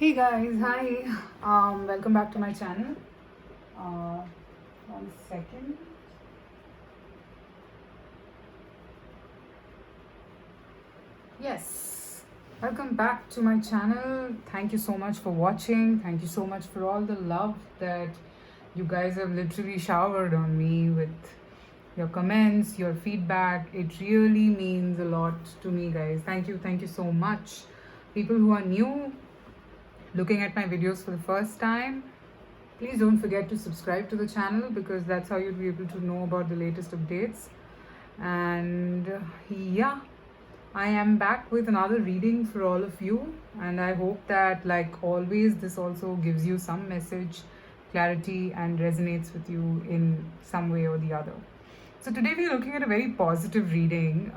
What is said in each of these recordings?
Hey guys, hi. Welcome back to my channel. Uh, 1 second. Yes, welcome back to my channel. Thank you so much for watching. Thank you so much for all the love that you guys have literally showered on me with your comments, your feedback. It really means a lot to me, guys. Thank you so much. People who are new, looking at my videos for the first time, please don't forget to subscribe to the channel because that's how you'll be able to know about the latest updates. And yeah, I am back with another reading for all of you, and I hope that, like always, this also gives you some message, clarity, and resonates with you in some way or the other. So, today we're looking at a very positive reading.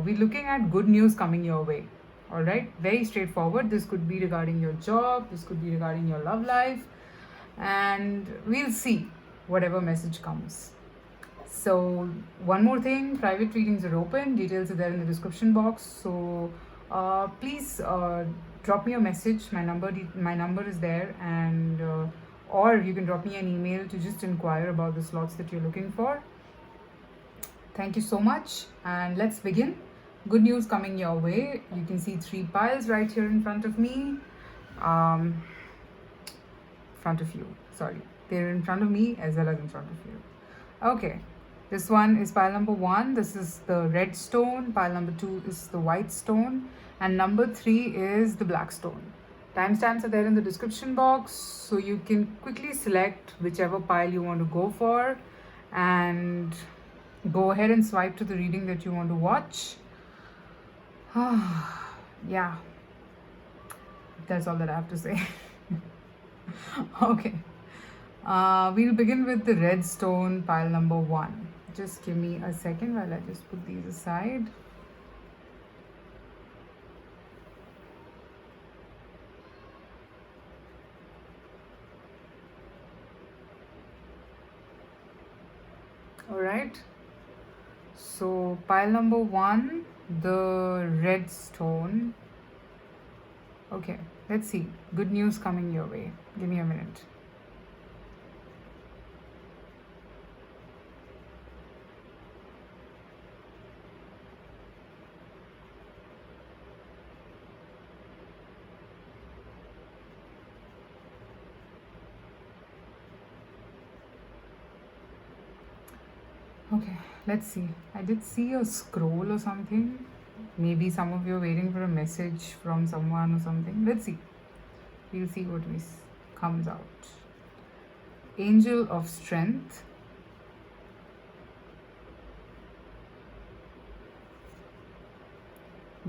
We're looking at good news coming your way. All right, very straightforward. This could be regarding your job, this could be regarding your love life, and we'll see whatever message comes. So, one more thing, private readings are open, details are there in the description box. So, please drop me a message. My number is there, and or you can drop me an email to just inquire about the slots that you're looking for. Thank you so much, and let's begin. Good news coming your way. You can see 3 piles right here in front of me. Um, front of you. Sorry, they're in front of me as well as in front of you. Okay, this one is pile number 1. This is the red stone. Pile number 2 is the white stone, and number 3 is the black stone. Timestamps are there in the description box, so you can quickly select whichever pile you want to go for and go ahead and swipe to the reading that you want to watch. Yeah, that's all that I have to say. Okay. We'll begin with the red stone, pile number 1. Just give me a second while I just put these aside. Alright. So, pile number 1, the red stone. Okay, let's see. Good news coming your way. Give me a minute. Okay, let's see. I did see a scroll or something. Maybe some of you are waiting for a message from someone or something. Let's see. We'll see what comes out. Angel of Strength.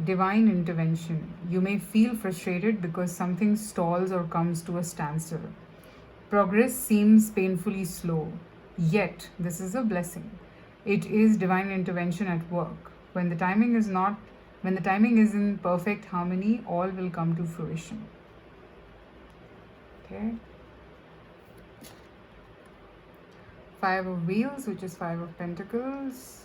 Divine intervention. You may feel frustrated because something stalls or comes to a standstill. Progress seems painfully slow, yet this is a blessing. It is divine intervention at work. When the timing is in perfect harmony, all will come to fruition. Okay. 5 of Wheels, which is 5 of Pentacles.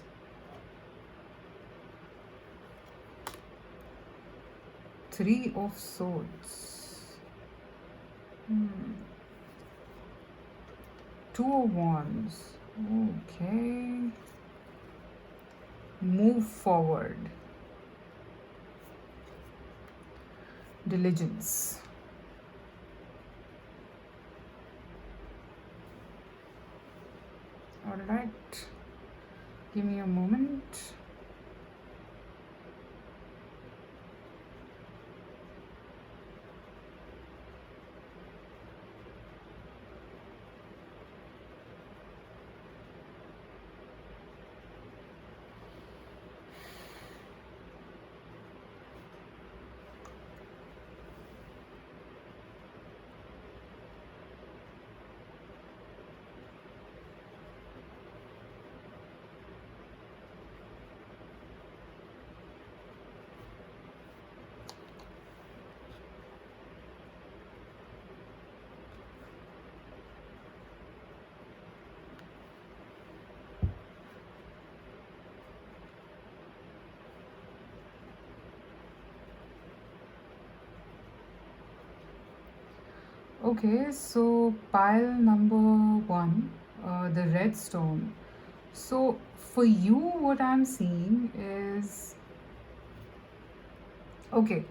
Three of Swords. 2 of Wands. Okay. Move forward. Diligence. All right. Give me a moment. Okay, so pile number one, the red stone. So for you, what I'm seeing is okay.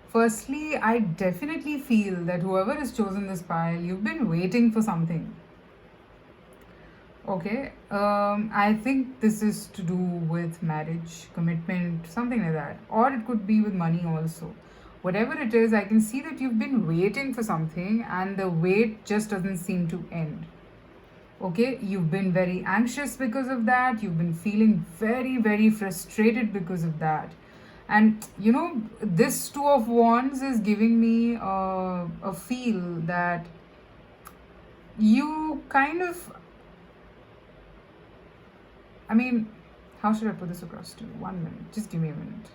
Firstly, I definitely feel that whoever has chosen this pile, you've been waiting for something. Okay, I think this is to do with marriage, commitment, something like that, or it could be with money also. Whatever it is, I can see that you've been waiting for something and the wait just doesn't seem to end. Okay, you've been very anxious because of that, you've been feeling very, very frustrated because of that. And this Two of Wands is giving me a feel that you kind of, I mean, how should I put this across to you? 1 minute. Just give me a minute.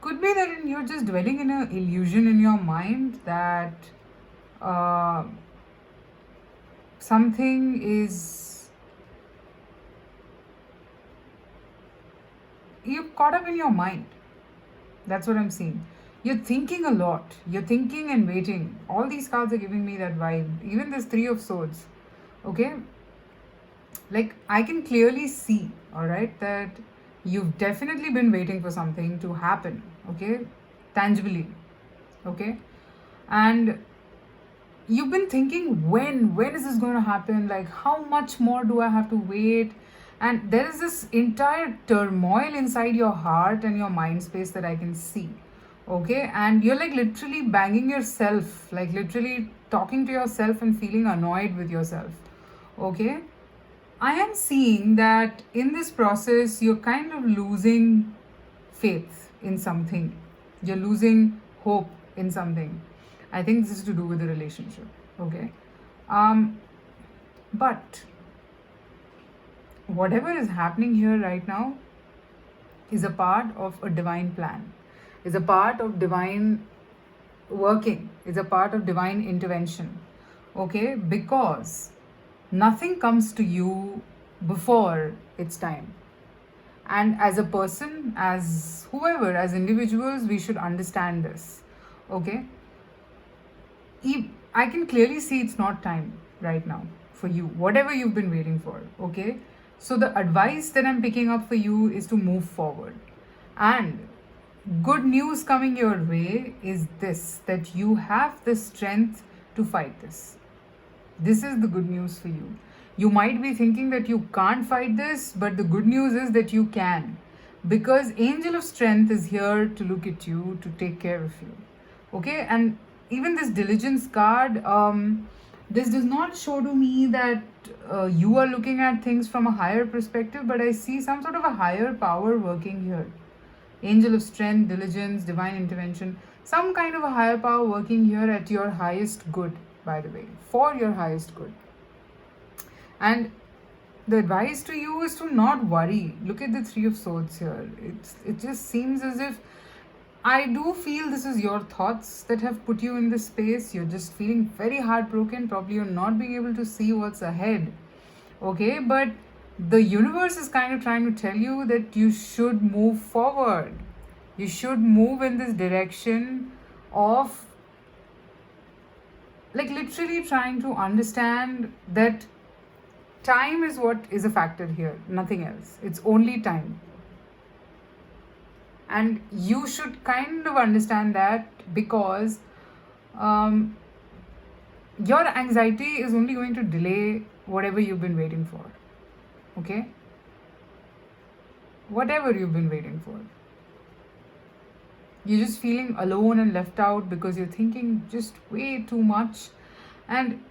Could be that you're just dwelling in an illusion in your mind that uh, something is. You're caught up in your mind. That's what I'm seeing. You're thinking a lot. You're thinking and waiting. All these cards are giving me that vibe. Even this Three of Swords. Okay? Like, I can clearly see, alright, that you've definitely been waiting for something to happen. Okay? Tangibly. Okay? And you've been thinking, when is this going to happen? Like, how much more do I have to wait? And there is this entire turmoil inside your heart and your mind space that I can see. Okay, and you're like literally banging yourself, like literally talking to yourself and feeling annoyed with yourself. Okay, I am seeing that in this process you're kind of losing faith in something, you're losing hope in something. I think this is to do with the relationship. Okay, um but whatever is happening here right now is a part of a divine plan, is a part of divine working, is a part of divine intervention. Okay, because nothing comes to you before its time. And as a person, as whoever, as individuals, we should understand this. Okay, I can clearly see it's not time right now for you, whatever you've been waiting for. Okay, so the advice that I'm picking up for you is to move forward. And good news coming your way is this, that you have the strength to fight this. This is the good news for you. You might be thinking that you can't fight this, but the good news is that you can. Because Angel of Strength is here to look at you, to take care of you. Okay, and even this diligence card, this does not show to me that you are looking at things from a higher perspective, but I see some sort of a higher power working here. Angel of Strength, Diligence, Divine Intervention, some kind of a higher power working here at your highest good, by the way, for your highest good. And the advice to you is to not worry. Look at the Three of Swords here. It just seems as if, I do feel this is your thoughts that have put you in this space. You're just feeling very heartbroken. Probably you're not being able to see what's ahead. Okay, but the universe is kind of trying to tell you that you should move forward. You should move in this direction of, like, literally trying to understand that time is what is a factor here, nothing else. It's only time. And you should kind of understand that, because your anxiety is only going to delay whatever you've been waiting for. Okay? Whatever you've been waiting for. You're just feeling alone and left out because you're thinking just way too much. And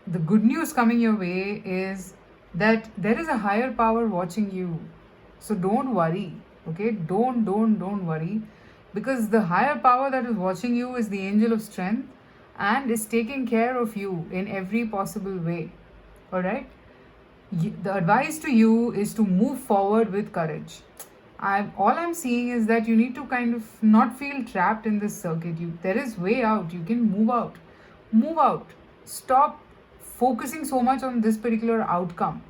the good news coming your way is that there is a higher power watching you. So don't worry. Okay? Don't worry. Because the higher power that is watching you is the Angel of Strength and is taking care of you in every possible way. Alright? The advice to you is to move forward with courage. All I'm seeing is that you need to kind of not feel trapped in this circuit. There is way out. You can move out. Move out. Stop focusing so much on this particular outcome.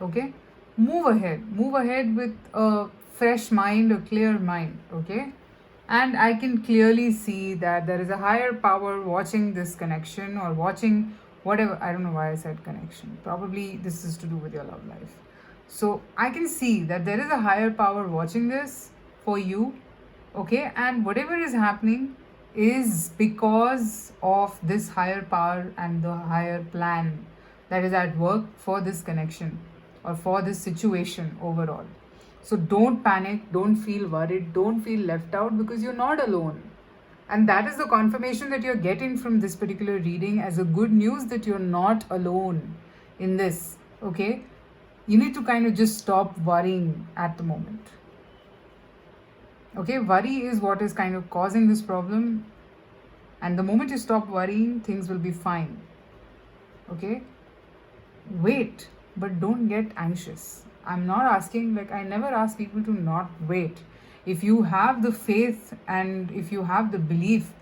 Okay? Move ahead. Move ahead with a fresh mind, a clear mind, okay? And I can clearly see that there is a higher power watching this connection or watching whatever. I don't know why I said connection. Probably this is to do with your love life. So I can see that there is a higher power watching this for you, okay? And whatever is happening is because of this higher power and the higher plan that is at work for this connection or for this situation overall. So don't panic, don't feel worried, don't feel left out, because you're not alone. And that is the confirmation that you're getting from this particular reading as a good news that you're not alone in this, okay? You need to kind of just stop worrying at the moment. Okay, worry is what is kind of causing this problem. And the moment you stop worrying, things will be fine. Okay? Wait, but don't get anxious. I'm not asking, like, I never ask people to not wait. If you have the faith and if you have the belief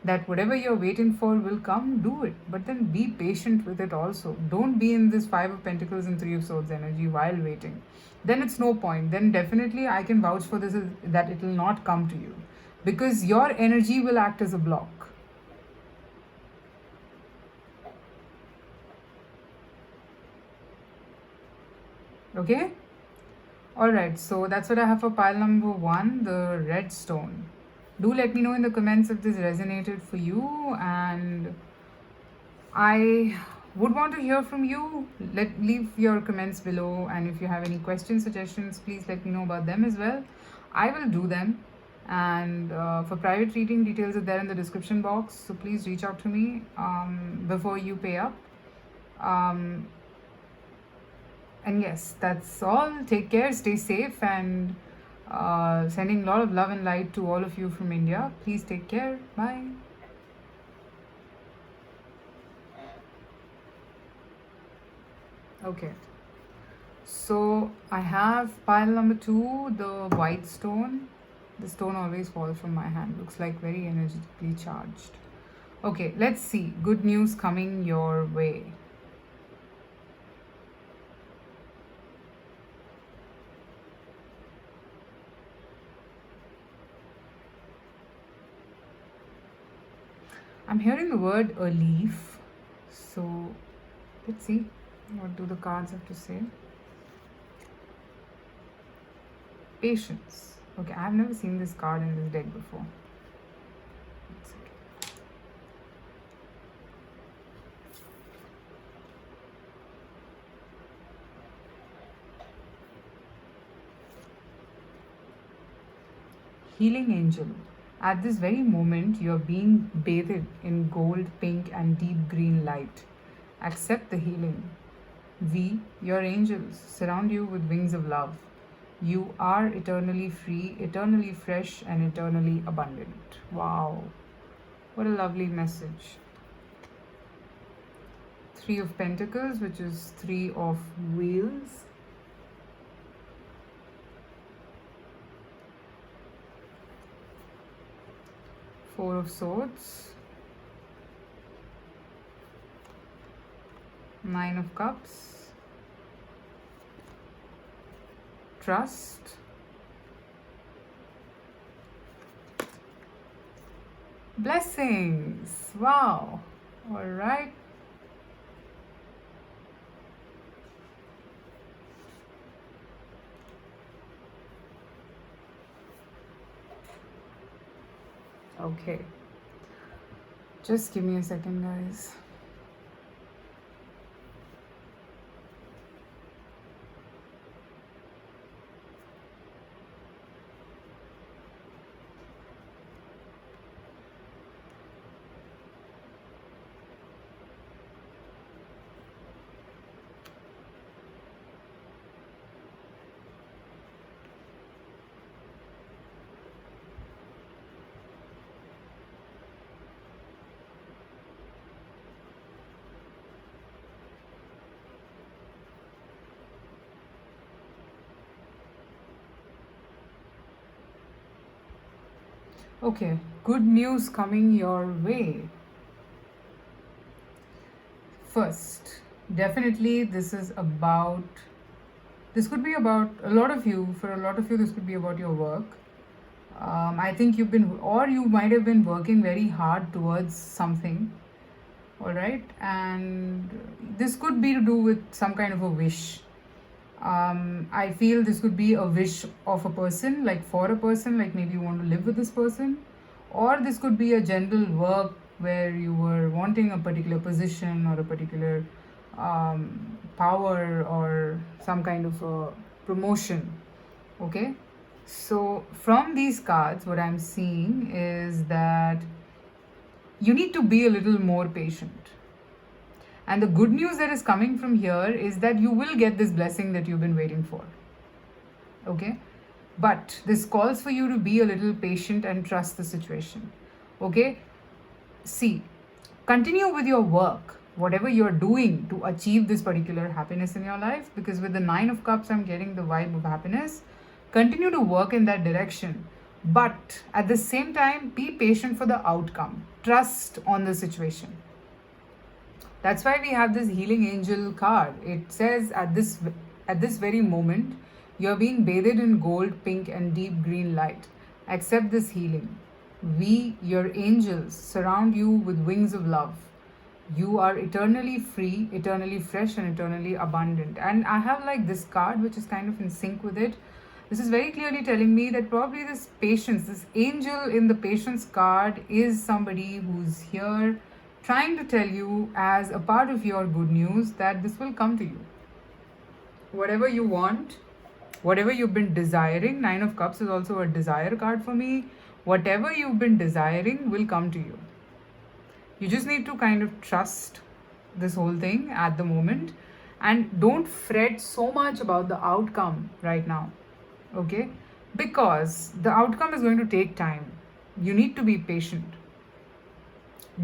that whatever you're waiting for will come, do it. But then be patient with it also. Don't be in this Five of Pentacles and Three of Swords energy while waiting. Then it's no point. Then definitely I can vouch for this that it will not come to you, because your energy will act as a block. Okay? Alright, so that's what I have for pile number 1, the red stone. Do let me know in the comments if this resonated for you, and I would want to hear from you. Leave your comments below, and if you have any questions, suggestions, please let me know about them as well. I will do them, and for private reading, details are there in the description box, so please reach out to me before you pay up. And yes, that's all. Take care, stay safe, and sending a lot of love and light to all of you from India. Please take care. Bye. Okay. So I have pile number 2, the white stone. The stone always falls from my hand. Looks like very energetically charged. Okay, let's see. Good news coming your way. I'm hearing the word a leaf. So let's see. What do the cards have to say? Patience. Okay, I've never seen this card in this deck before. Healing angel. At this very moment, you are being bathed in gold, pink, and deep green light. Accept the healing. We, your angels, surround you with wings of love. You are eternally free, eternally fresh, and eternally abundant. Wow. What a lovely message. 3 of Pentacles, which is 3 of Wheels. Four of Swords, 9 of Cups, Trust, Blessings. Wow. All right. Okay. Just give me a second, guys. Okay, good news coming your way. First, definitely this is about This could be about a lot of you. For a lot of you, this could be about your work. I think you've been, or you might have been working very hard towards something. All right, and this could be to do with some kind of a wish. I feel this could be a wish of a person, like for a person, like maybe you want to live with this person, or this could be a general work where you were wanting a particular position or a particular power or some kind of a promotion. Okay, so from these cards, what I'm seeing is that you need to be a little more patient. And the good news that is coming from here is that you will get this blessing that you've been waiting for. Okay? But this calls for you to be a little patient and trust the situation. Okay? See, continue with your work, whatever you're doing to achieve this particular happiness in your life, because with the Nine of Cups, I'm getting the vibe of happiness. Continue to work in that direction. But at the same time, be patient for the outcome. Trust on the situation. That's why we have this healing angel card. It says at this very moment, you're being bathed in gold, pink, and deep green light. Accept this healing. We, your angels, surround you with wings of love. You are eternally free, eternally fresh, and eternally abundant. And I have like this card which is kind of in sync with it. This is very clearly telling me that probably this patience, this angel in the patience card is somebody who's here trying to tell you as a part of your good news that this will come to you. Whatever you want, whatever you've been desiring, Nine of Cups is also a desire card for me. Whatever you've been desiring will come to you. You just need to kind of trust this whole thing at the moment and don't fret so much about the outcome right now. Okay? Because the outcome is going to take time. You need to be patient.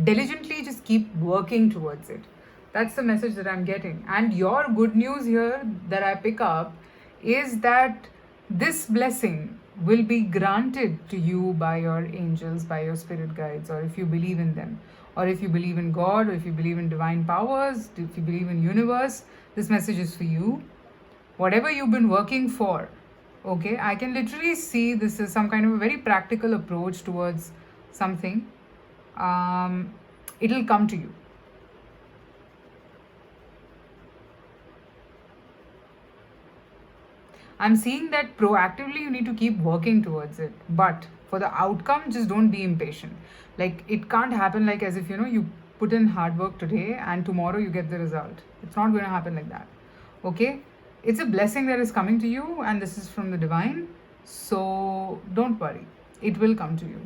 Diligently just keep working towards it. That's the message that I'm getting. And your good news here that I pick up is that this blessing will be granted to you by your angels, by your spirit guides, or if you believe in them, or if you believe in God, or if you believe in divine powers, if you believe in universe, this message is for you. Whatever you've been working for, okay, I can literally see this is some kind of a very practical approach towards something. It'll come to you. I'm seeing that proactively you need to keep working towards it, but for the outcome, just don't be impatient. Like it can't happen like as if you put in hard work today and tomorrow you get the result. It's not going to happen like that. Okay, it's a blessing that is coming to you, and this is from the divine. So don't worry, it will come to you.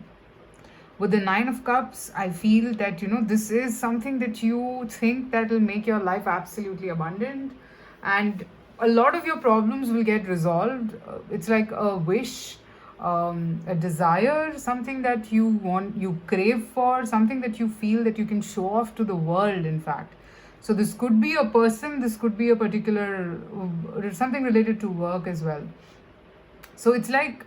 With the Nine of Cups, I feel that this is something that you think that will make your life absolutely abundant, and a lot of your problems will get resolved. It's like a wish, a desire, something that you want, you crave for, something that you feel that you can show off to the world, in fact. So this could be a person, this could be a particular, something related to work as well. So it's like,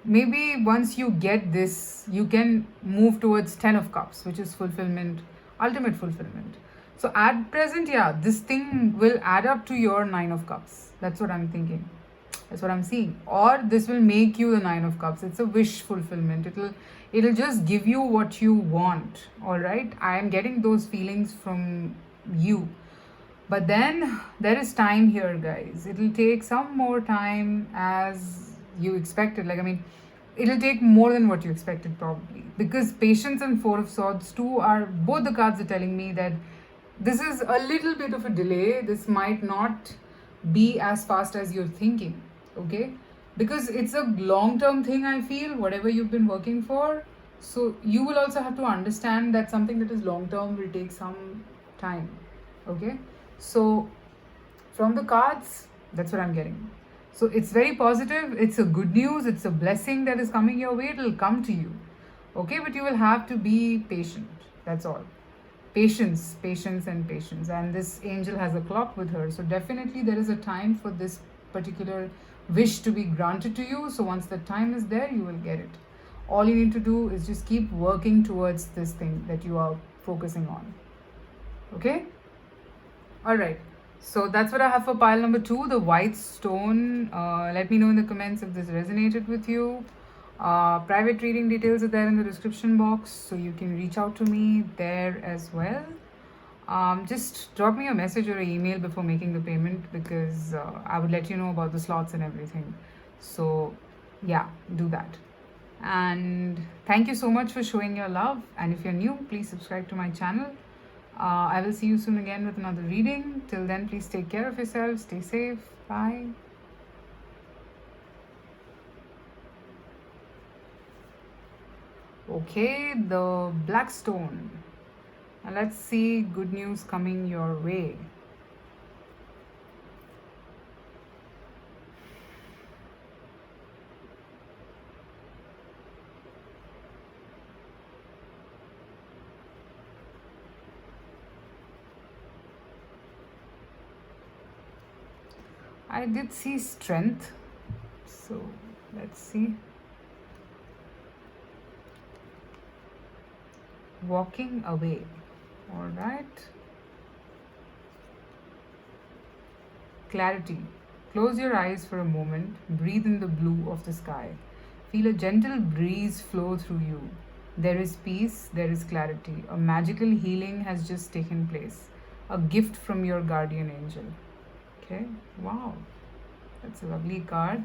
maybe once you get this, you can move towards 10 of Cups, which is fulfillment, ultimate fulfillment. So at present, yeah, this thing will add up to your Nine of Cups. That's what I'm thinking. That's what I'm seeing. Or this will make you the Nine of Cups. It's a wish fulfillment. It'll just give you what you want. All right. I am getting those feelings from you. But then there is time here, guys. It'll take some more time as you expected. It'll take more than what you expected probably, because Patience and Four of Swords too are both the cards are telling me that this is a little bit of a delay. This might not be as fast as you're thinking. Okay, because it's a long-term thing, I feel, whatever you've been working for. So you will also have to understand that something that is long-term will take some time. Okay, so from the cards, that's what I'm getting. So it's very positive. It's a good news. It's a blessing that is coming your way. It'll come to you. Okay, but you will have to be patient. That's all. Patience, patience, and patience. And this angel has a clock with her. So definitely there is a time for this particular wish to be granted to you. So once the time is there, you will get it. All you need to do is just keep working towards this thing that you are focusing on. Okay? All right. So that's what I have for pile number 2, the white stone. Let me know in the comments if this resonated with you. Private reading details are there in the description box, so you can reach out to me there as well. Just drop me a message or an email before making the payment, because I would let you know about the slots and everything. So yeah, do that. And thank you so much for showing your love. And if you're new, please subscribe to my channel. I will see you soon again with another reading. Till then, please take care of yourself. Stay safe. Bye. Okay, the black stone. Now let's see good news coming your way. I did see strength. So let's see. Walking away. All right. Clarity. Close your eyes for a moment. Breathe in the blue of the sky. Feel a gentle breeze flow through you. There is peace, there is clarity. A magical healing has just taken place. A gift from your guardian angel. Okay, wow, that's a lovely card.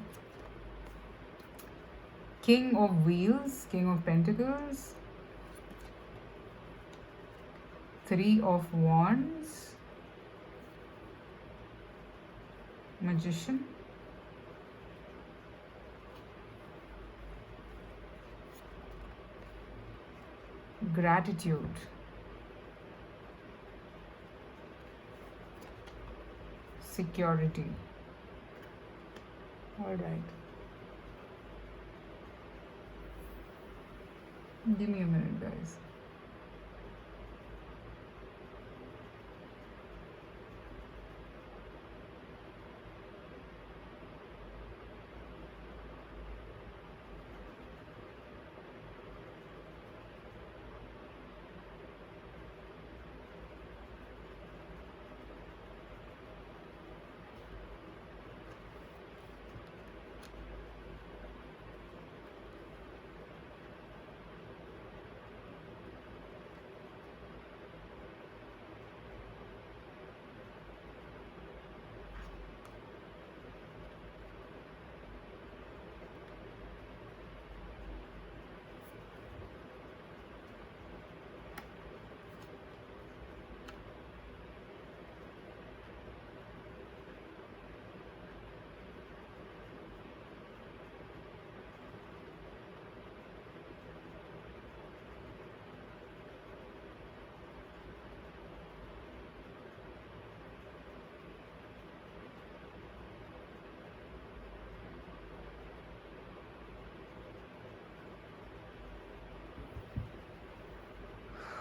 King of Wheels, King of Pentacles, Three of Wands, Magician, Gratitude, Security. All right. Give me a minute, guys.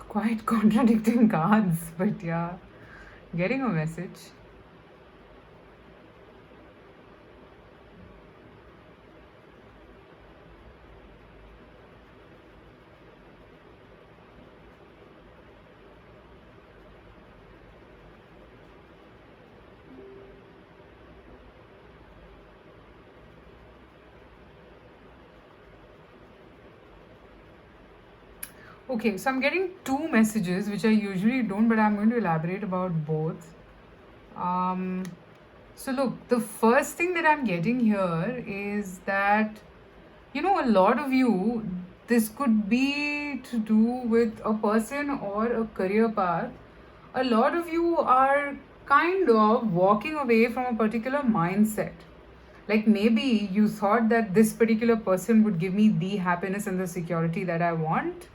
Quite contradicting cards, but yeah, getting a message. Okay, so I'm getting two messages, which I usually don't, but I'm going to elaborate about both. So look, the first thing that I'm getting here is that, you know, a lot of you, this could be to do with a person or a career path. A lot of you are kind of walking away from a particular mindset. Like maybe you thought that this particular person would give me the happiness and the security that I want,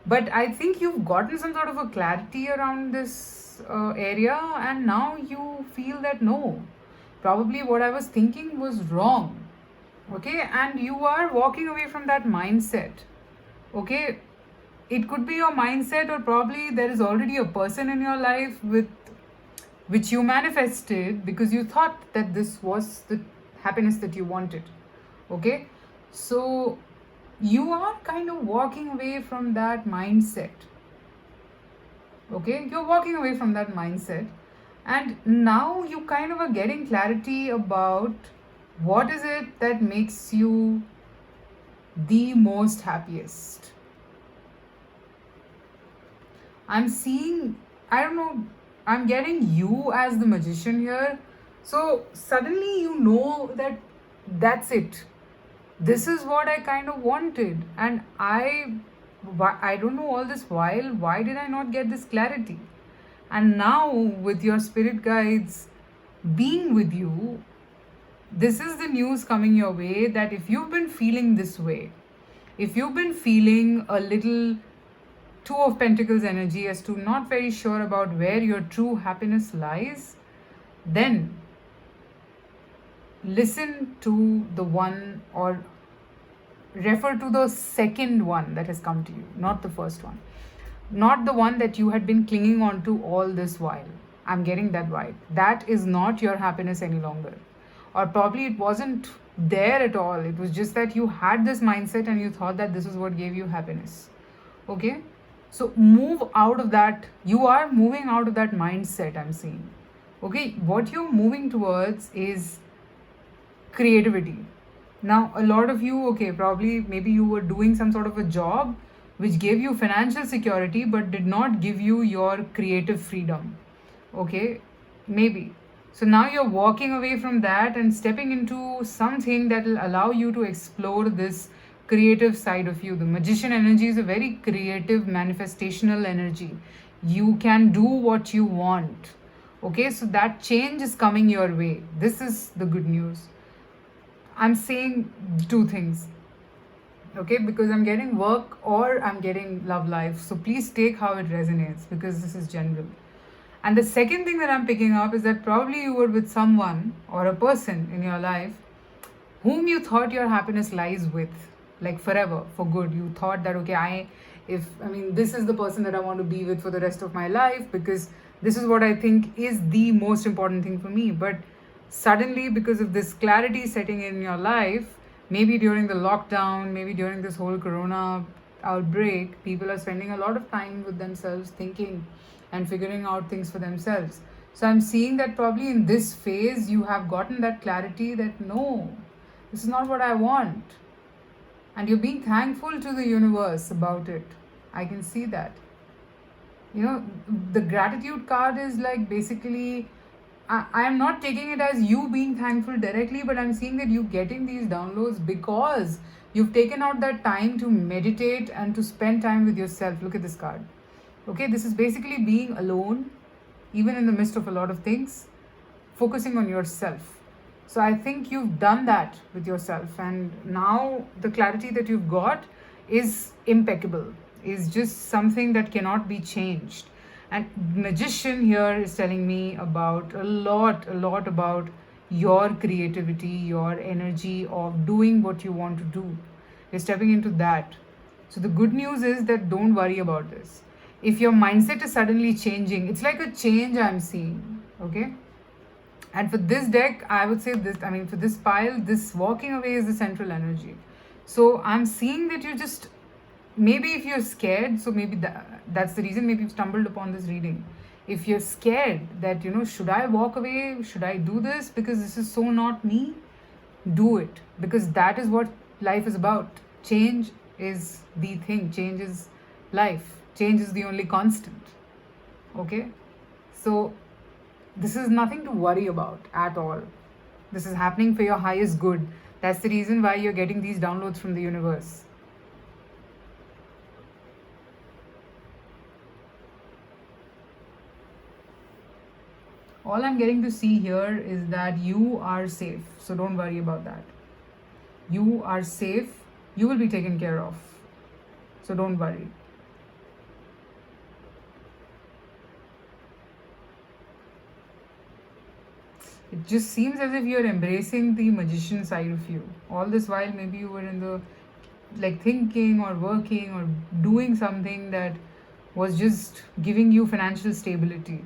but I think you've gotten some sort of a clarity around this area, and now you feel that no, probably what I was thinking was wrong. Okay, and you are walking away from that mindset. Okay, it could be your mindset, or probably there is already a person in your life with which you manifested because you thought that this was the happiness that you wanted. Okay, so you are kind of walking away from that mindset. Okay, you're walking away from that mindset, And now you kind of are getting clarity about what is it that makes you the most happiest. I'm seeing, I don't know, I'm getting you as the magician here. So suddenly you know that that's it. This is what I kind of wanted. And I don't know all this while, why did I not get this clarity? And now, with your spirit guides being with you, this is the news coming your way that if you've been feeling this way, if you've been feeling a little Two of Pentacles energy as to not very sure about where your true happiness lies, then listen to the one, or refer to the second one that has come to you, not the first one. Not the one that you had been clinging on to all this while. I'm getting that vibe. That is not your happiness any longer. Or probably it wasn't there at all. It was just that you had this mindset and you thought that this is what gave you happiness. Okay? So move out of that. You are moving out of that mindset, I'm seeing. Okay? What you're moving towards is creativity. Now, a lot of you, okay, probably maybe you were doing some sort of a job which gave you financial security but did not give you your creative freedom. Okay, maybe. So now you're walking away from that and stepping into something that will allow you to explore this creative side of you. The magician energy is a very creative, manifestational energy. You can do what you want. Okay, so that change is coming your way. This is the good news. I'm saying two things, okay, because I'm getting work or I'm getting love life. So please take how it resonates, because this is general. And the second thing that I'm picking up is that probably you were with someone or a person in your life whom you thought your happiness lies with, like forever, for good. You thought that, okay, this is the person that I want to be with for the rest of my life, because this is what I think is the most important thing for me. But suddenly, because of this clarity setting in your life, maybe during the lockdown, maybe during this whole corona outbreak, people are spending a lot of time with themselves, thinking and figuring out things for themselves. So I'm seeing that probably in this phase you have gotten that clarity that no, this is not what I want. And you're being thankful to the universe about it. I can see that. You know, the gratitude card is like basically, I am not taking it as you being thankful directly, but I'm seeing that you getting these downloads because you've taken out that time to meditate and to spend time with yourself. Look at this card. Okay, this is basically being alone, even in the midst of a lot of things, focusing on yourself. So I think you've done that with yourself, and now the clarity that you've got is impeccable, is just something that cannot be changed. And magician here is telling me about a lot about your creativity, your energy of doing what you want to do. You're stepping into that. So the good news is that don't worry about this. If your mindset is suddenly changing, it's like a change I'm seeing. Okay. And for this deck, I would say this, for this pile, this walking away is the central energy. So I'm seeing that you just, maybe if you're scared, so maybe that's the reason maybe you've stumbled upon this reading. If you're scared that, should I walk away? Should I do this? Because this is so not me. Do it. Because that is what life is about. Change is the thing. Change is life. Change is the only constant. Okay? So this is nothing to worry about at all. This is happening for your highest good. That's the reason why you're getting these downloads from the universe. All I'm getting to see here is that you are safe. So don't worry about that. You are safe. You will be taken care of. So don't worry. It just seems as if you're embracing the magician side of you. All this while, maybe you were in the thinking or working or doing something that was just giving you financial stability.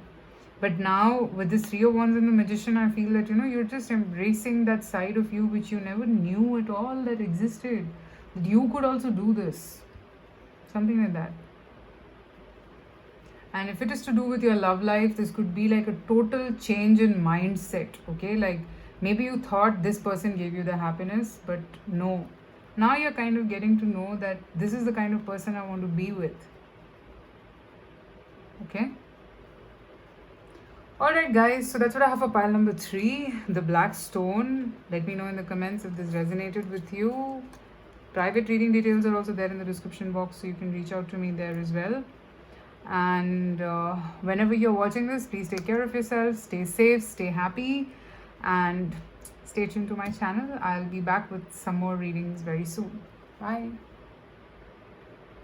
But now, with this Three of Wands and the Magician, I feel that, you're just embracing that side of you which you never knew at all that existed. That you could also do this. Something like that. And if it is to do with your love life, this could be like a total change in mindset. Okay, like maybe you thought this person gave you the happiness, but no. Now you're kind of getting to know that this is the kind of person I want to be with. Okay. Alright, guys, so that's what I have for pile number 3, the black stone. Let me know in the comments if this resonated with you. Private reading details are also there in the description box, so you can reach out to me there as well. And whenever you're watching this, please take care of yourself, stay safe, stay happy, and stay tuned to my channel. I'll be back with some more readings very soon. Bye.